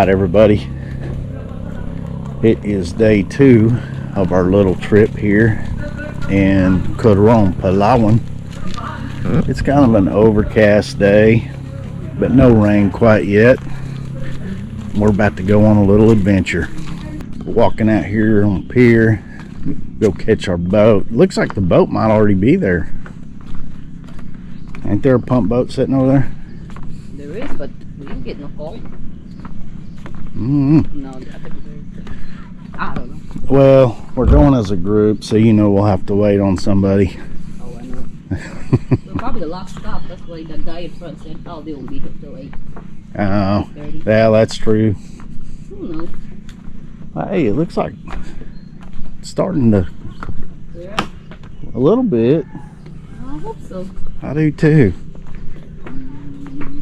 Alright everybody, it is day 2 of our little trip here in Coron, Palawan. It's kind of an overcast day, but no rain quite yet. We're about to go on a little adventure. Walking out here on the pier, go catch our boat. Looks like the boat might already be there. Ain't there a pump boat sitting over there? There is, but we didn't get no call. No, I don't know. Well, we're going as a group, so you know we'll have to wait on somebody. Oh, I know. We're probably the last stop. That's why the guy in front said, oh, they won't be here till 8. Oh, yeah, that's true. Who knows? Hey, it looks like it's starting to Yeah. a little bit. I hope so. I do too.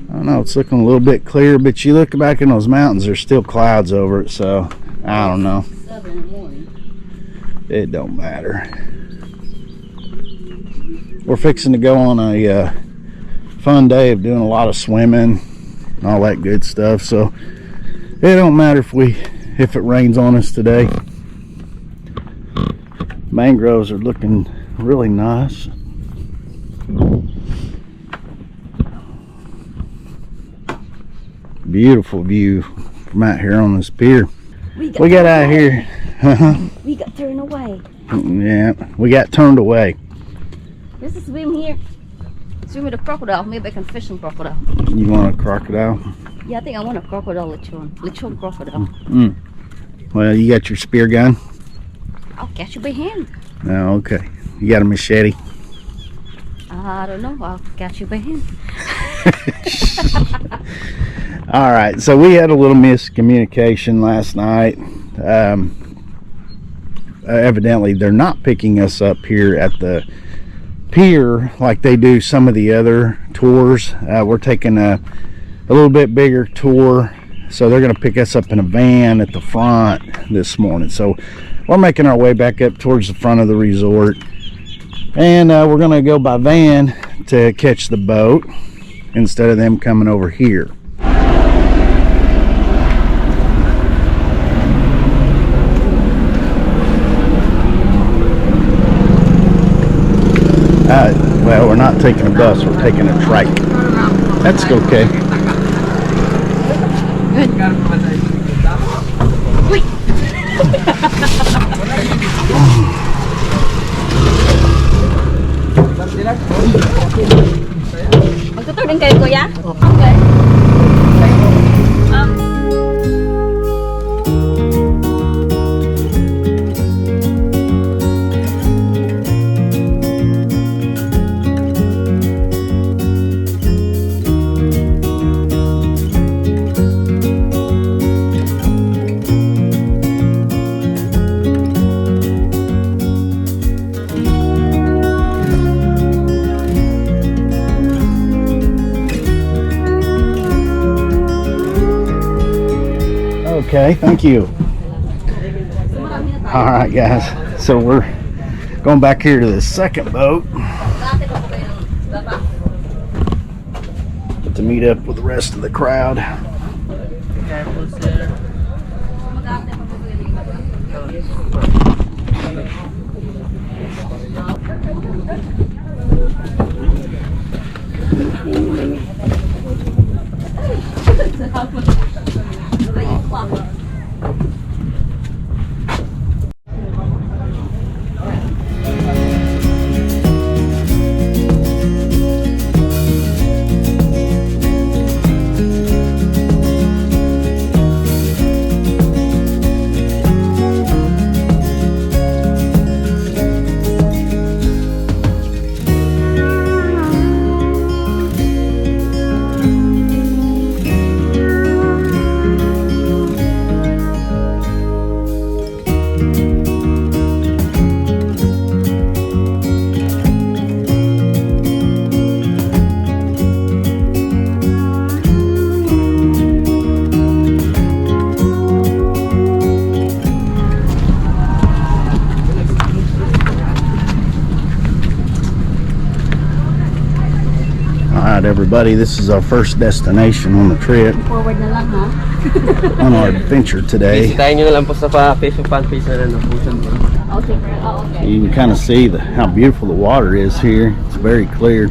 I don't know, it's looking a little bit clear, but you look back in those mountains, there's still clouds over it, so I don't know. 7 in the morning. It don't matter. We're fixing to go on a fun day of doing a lot of swimming and all that good stuff, so it don't matter if it rains on us today. Mangroves are looking really nice. Beautiful view from out here on this pier. We got out here. We got turned away. Yeah, we got turned away. Let's just swim here. Swim with a crocodile. Maybe I can fish in crocodile. You want a crocodile? Yeah, I think I want a crocodile lechon. Lechon crocodile. Well, you got your spear gun? I'll catch you by hand. Oh, okay. You got a machete? I don't know. I'll catch you by hand. All right, so we had a little miscommunication last night. Evidently, they're not picking us up here at the pier like they do some of the other tours. We're taking a little bit bigger tour, so they're going to pick us up in a van at the front this morning. So we're making our way back up towards the front of the resort, and we're going to go by van to catch the boat instead of them coming over here. Well, we're not taking a bus, we're taking a trike. That's okay. Wait. Magtutur din kayo, kuya? Okay. Okay, thank you. All right, guys. So we're going back here to the second boat to meet up with the rest of the crowd. Alright everybody, this is our first destination on the trip. Forward na lang, ha? On our adventure today. Bisitahin nyo na lang po sa Facebook fan page na rin. Okay. You can kind of see how beautiful the water is here. It's very clear.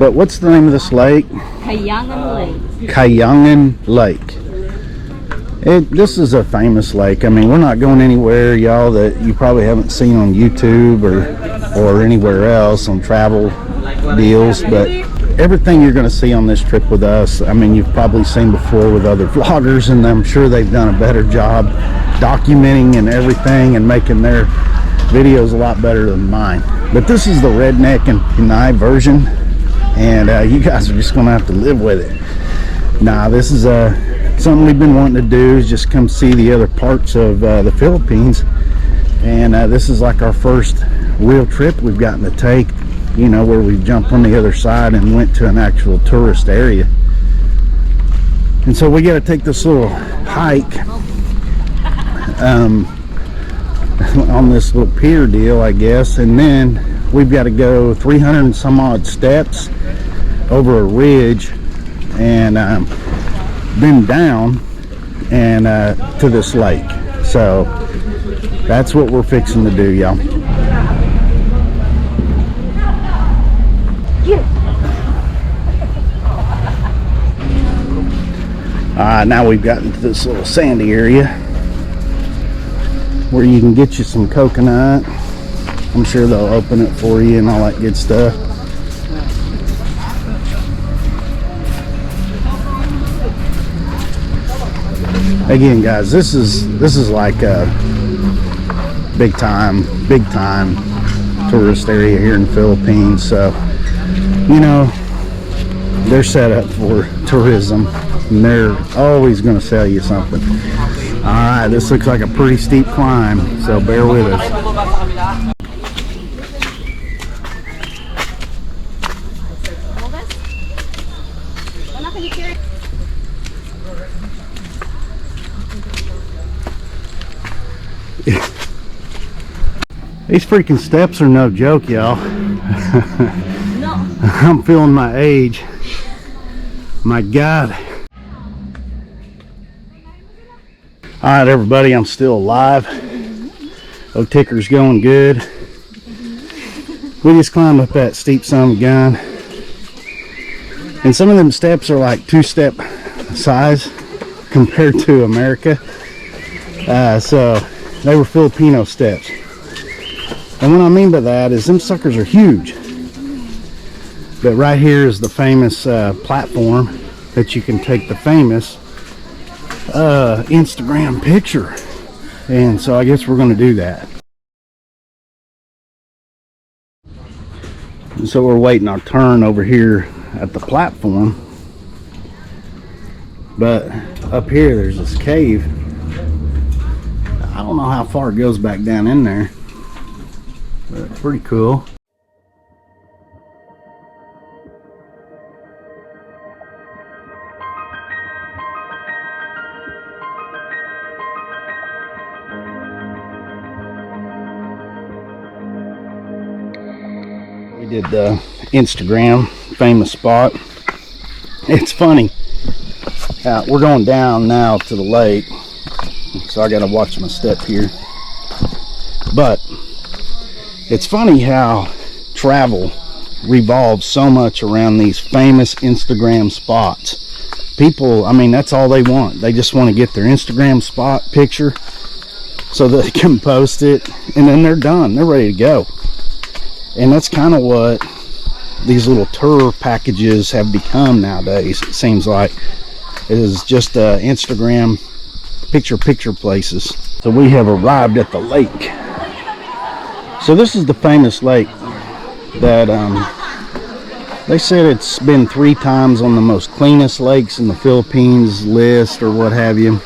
But what's the name of this lake? Kayangan Lake. Kayangan Lake. This is a famous lake. I mean, we're not going anywhere, y'all, that you probably haven't seen on YouTube or anywhere else on travel deals. But everything you're going to see on this trip with us, I mean, you've probably seen before with other vloggers, and I'm sure they've done a better job documenting and everything and making their videos a lot better than mine. But this is the redneck and Kenai version, and you guys are just going to have to live with it. Nah, this is something we've been wanting to do, is just come see the other parts of the Philippines. And this is like our first real trip we've gotten to take, you know, where we jumped on the other side and went to an actual tourist area. And so we got to take this little hike on this little pier deal, I guess, and then we've got to go 300 and some odd steps over a ridge and then down and to this lake. So that's what we're fixing to do, y'all. Now we've gotten to this little sandy area where you can get you some coconut. I'm sure they'll open it for you and all that good stuff. Again, guys, this is like a big time tourist area here in the Philippines. So, you know, they're set up for tourism, and they're always going to sell you something. All right, this looks like a pretty steep climb, so bear with us. These freaking steps are no joke, y'all. No. I'm feeling my age. My God. Alright everybody, I'm still alive. O-ticker's going good. We just climbed up that steep son of a gun. And some of them steps are like 2-step size compared to America. So they were Filipino steps. And what I mean by that is them suckers are huge. But right here is the famous platform that you can take the famous Instagram picture. And so I guess we're going to do that. And so we're waiting our turn over here at the platform. But up here there's this cave. I don't know how far it goes back down in there. But it's pretty cool. We did the Instagram famous spot. It's funny. We're going down now to the lake, so I gotta watch my step here. But it's funny how travel revolves so much around these famous Instagram spots. People, I mean, that's all they want. They just want to get their Instagram spot picture so that they can post it, and then they're done. They're ready to go. And that's kind of what these little tour packages have become nowadays. It seems like it is just Instagram picture places. So we have arrived at the lake. So this is the famous lake that they said it's been 3 times on the most cleanest lakes in the Philippines list or what have you.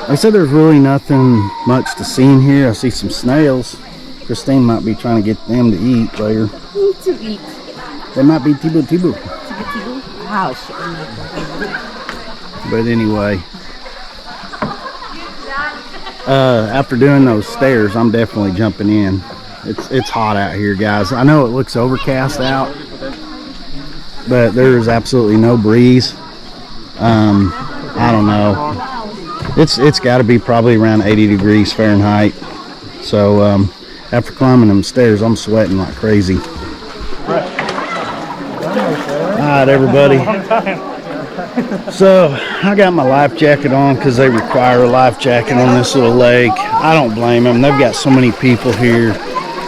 They said there's really nothing much to see in here. I see some snails. Christine might be trying to get them to eat later. To eat. They might be tibu. Tibu? House. But anyway, after doing those stairs, I'm definitely jumping in. It's hot out here, guys. I know it looks overcast out, but there's absolutely no breeze. I don't know. It's got to be probably around 80 degrees Fahrenheit. So after climbing them stairs, I'm sweating like crazy. All right, everybody. So I got my life jacket on because they require a life jacket on this little lake. I don't blame them. They've got so many people here.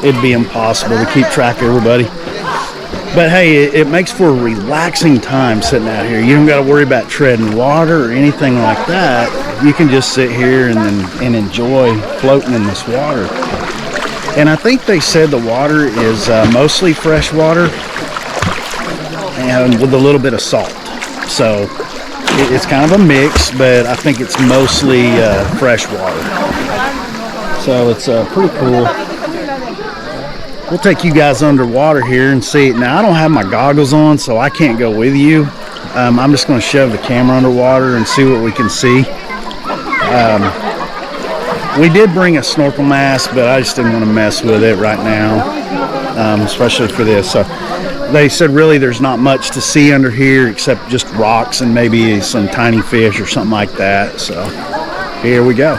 It'd be impossible to keep track of everybody. But hey, it makes for a relaxing time sitting out here. You don't got to worry about treading water or anything like that. You can just sit here and enjoy floating in this water. And I think they said the water is mostly fresh water and with a little bit of salt. So it's kind of a mix, but I think it's mostly fresh water. So it's pretty cool. We'll take you guys underwater here and see it. Now, I don't have my goggles on, so I can't go with you. I'm just going to shove the camera underwater and see what we can see. We did bring a snorkel mask, but I just didn't want to mess with it right now, especially for this. So they said really there's not much to see under here except just rocks and maybe some tiny fish or something like that. So here we go.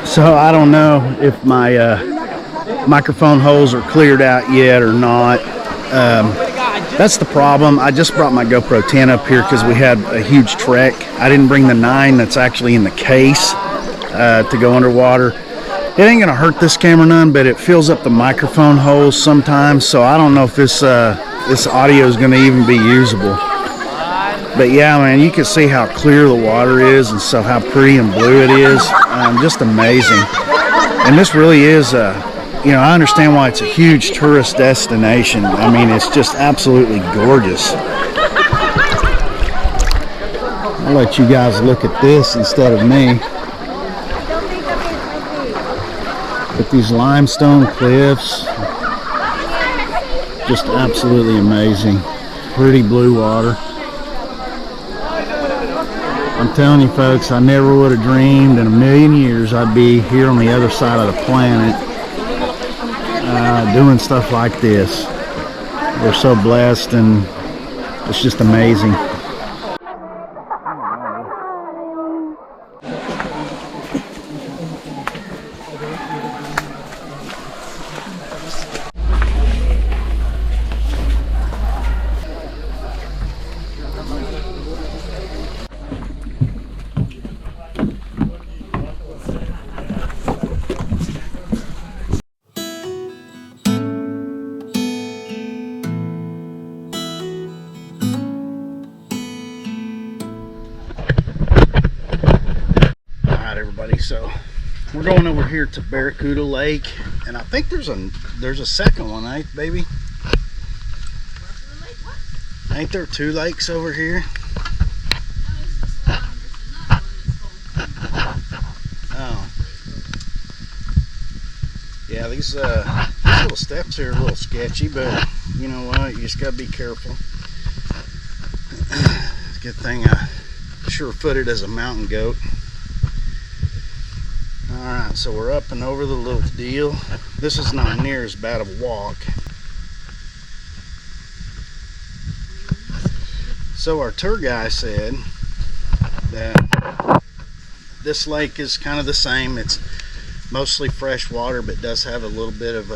So I don't know if my microphone holes are cleared out yet or not. That's the problem. I just brought my GoPro 10 up here because we had a huge trek. I didn't bring the 9 that's actually in the case to go underwater. It ain't gonna hurt this camera none, but it fills up the microphone holes sometimes. So I don't know if this audio is gonna even be usable. But yeah, man, you can see how clear the water is and so how pretty and blue it is. Just amazing. And this really is, you know, I understand why it's a huge tourist destination. I mean, it's just absolutely gorgeous. I'll let you guys look at this instead of me. But these limestone cliffs, just absolutely amazing. Pretty blue water. I'm telling you folks, I never would have dreamed in a million years I'd be here on the other side of the planet doing stuff like this. We're so blessed and it's just amazing. Everybody, so we're going over here to Barracuda Lake, and I think there's a second one, ain't baby? Ain't there 2 lakes over here? Oh, yeah, these little steps here are a little sketchy, but you know what, you just gotta be careful. Good thing I sure-footed as a mountain goat. Alright, so we're up and over the little deal. This is not near as bad of a walk. So our tour guy said that this lake is kind of the same. It's mostly fresh water, but does have a little bit of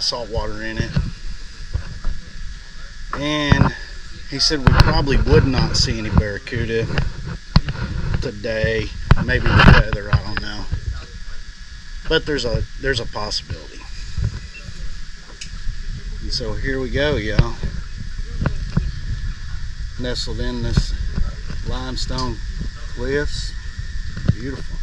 salt water in it. And he said we probably would not see any barracuda today. Maybe the weather, I don't know. But there's a possibility. And so here we go, y'all. Nestled in this limestone cliffs. Beautiful.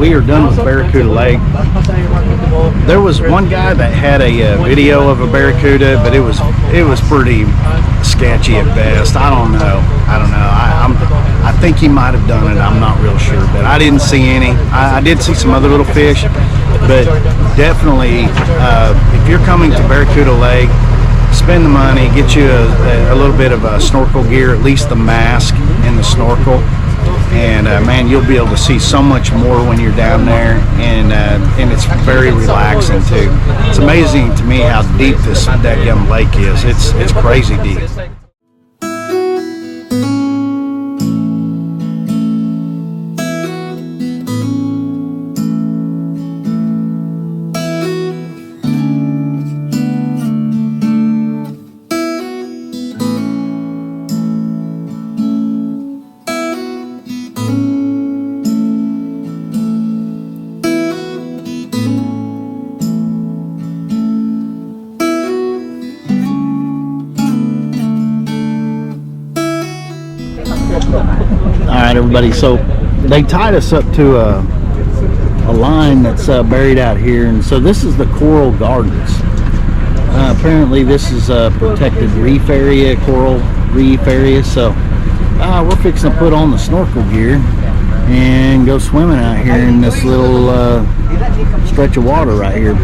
we are done with Barracuda Lake. There was one guy that had a video of a barracuda, but it was pretty sketchy at best. I don't know. I think he might have done it. I'm not real sure, but I didn't see any. I did see some other little fish, but definitely, if you're coming to Barracuda Lake, spend the money, get you a little bit of snorkel gear, at least the mask and the snorkel, and man, you'll be able to see so much more when you're down there, and it's very relaxing too. It's amazing to me how deep this dadgum lake is. It's crazy deep. Alright everybody, so they tied us up to a line that's buried out here, and so this is the Coral Gardens. Apparently this is a protected reef area, coral reef area, so we're fixing to put on the snorkel gear and go swimming out here in this little stretch of water right here.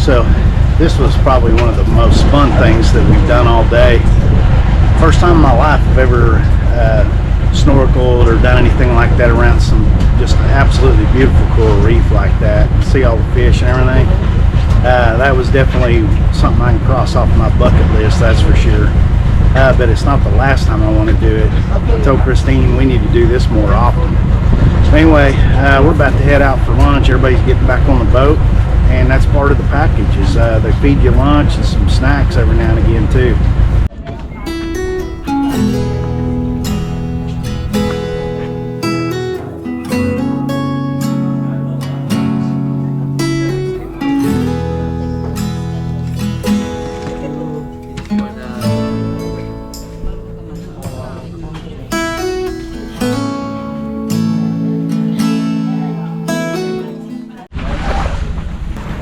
So this was probably one of the most fun things that we've done all day. First time in my life I've ever snorkeled or done anything like that around some just absolutely beautiful coral reef like that. See all the fish and everything. That was definitely something I can cross off my bucket list, that's for sure. But it's not the last time I want to do it. I told Christine we need to do this more often. Anyway, we're about to head out for lunch. Everybody's getting back on the boat, and that's part of the package. Is they feed you lunch and some snacks every now and again too.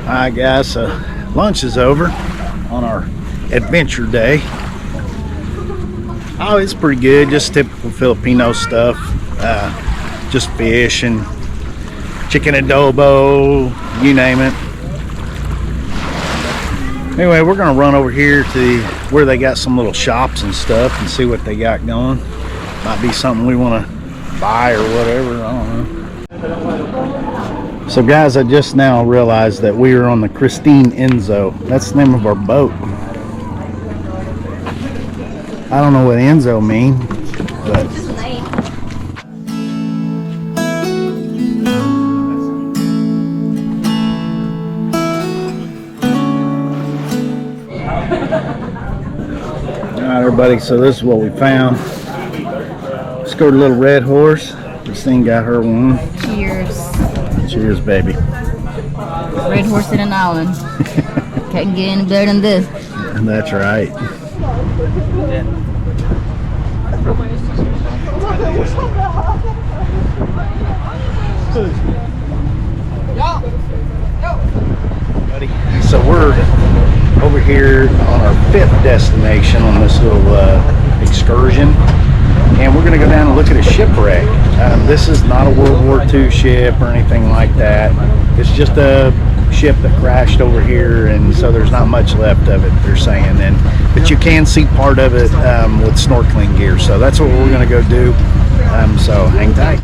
Alright guys, so lunch is over on our adventure day. Oh, it's pretty good, just typical Filipino stuff. Just fish and chicken adobo, you name it. Anyway, we're gonna run over here to where they got some little shops and stuff and see what they got going. Might be something we want to buy or whatever, I don't know. So guys, I just now realized that we are on the Christine Enzo. That's the name of our boat. I don't know what Enzo means, but alright everybody, so this is what we found. Scored a little red horse. Christine got her one. Cheers. Cheers, baby. Red horse in an island. Can't get any better than this. That's right. So we're over here on our 5th destination on this little excursion, and we're going to go down and look at a shipwreck. This is not a World War II ship or anything like that. It's just a ship that crashed over here, and so there's not much left of it, they're saying. But you can see part of it with snorkeling gear, so that's what we're going to go do. So hang tight.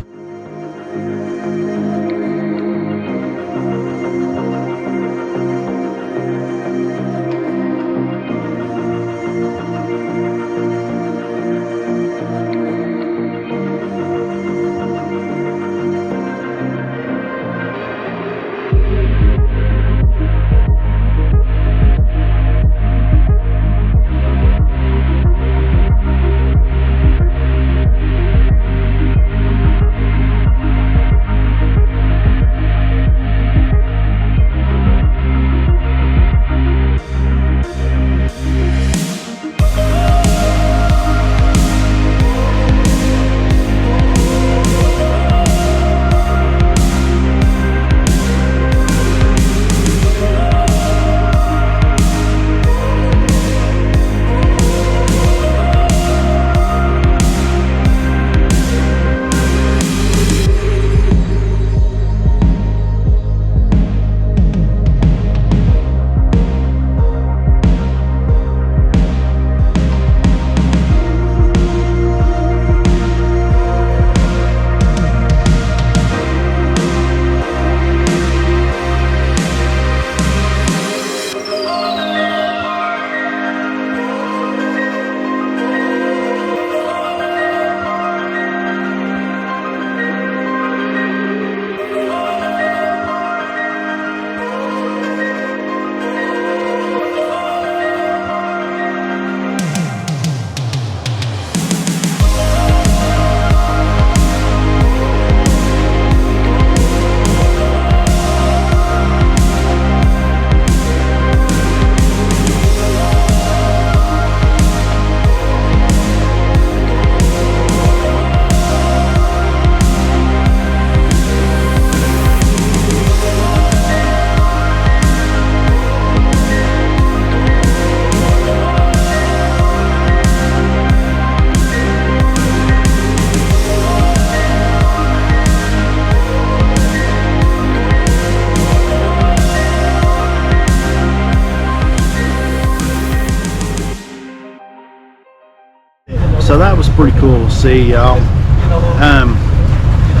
So that was pretty cool to see, y'all.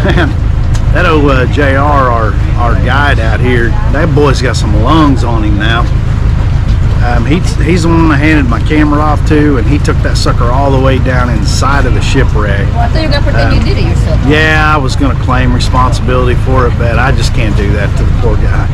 Man, that old JR, our guide out here, that boy's got some lungs on him now. He's the one I handed my camera off to, and he took that sucker all the way down inside of the shipwreck. Well, I thought you were going to pretend you did it yourself. Yeah, I was going to claim responsibility for it, but I just can't do that to the poor guy.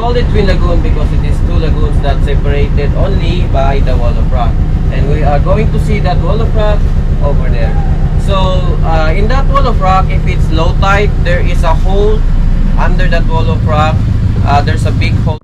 Called it Twin Lagoon because it is two lagoons that separated only by the wall of rock, and we are going to see that wall of rock over there. So in that wall of rock, if it's low tide, there is a hole under that wall of rock. There's a big hole.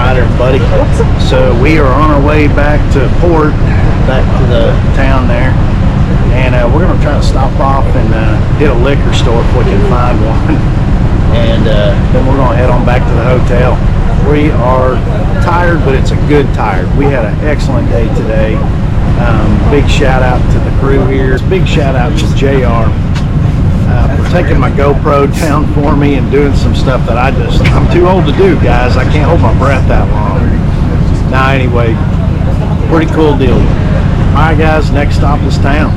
rider, buddy. So we are on our way back to port, back to the town there, and we're gonna try to stop off and hit a liquor store if we can find one, and then we're gonna head on back to the hotel. We are tired, but it's a good tired. We had an excellent day today. Big shout out to the crew here. Big shout out to JR for taking my GoPro down for me and doing some stuff that I'm too old to do, guys. I can't hold my breath that long. Now, anyway, pretty cool deal. All right, guys, next stop is town.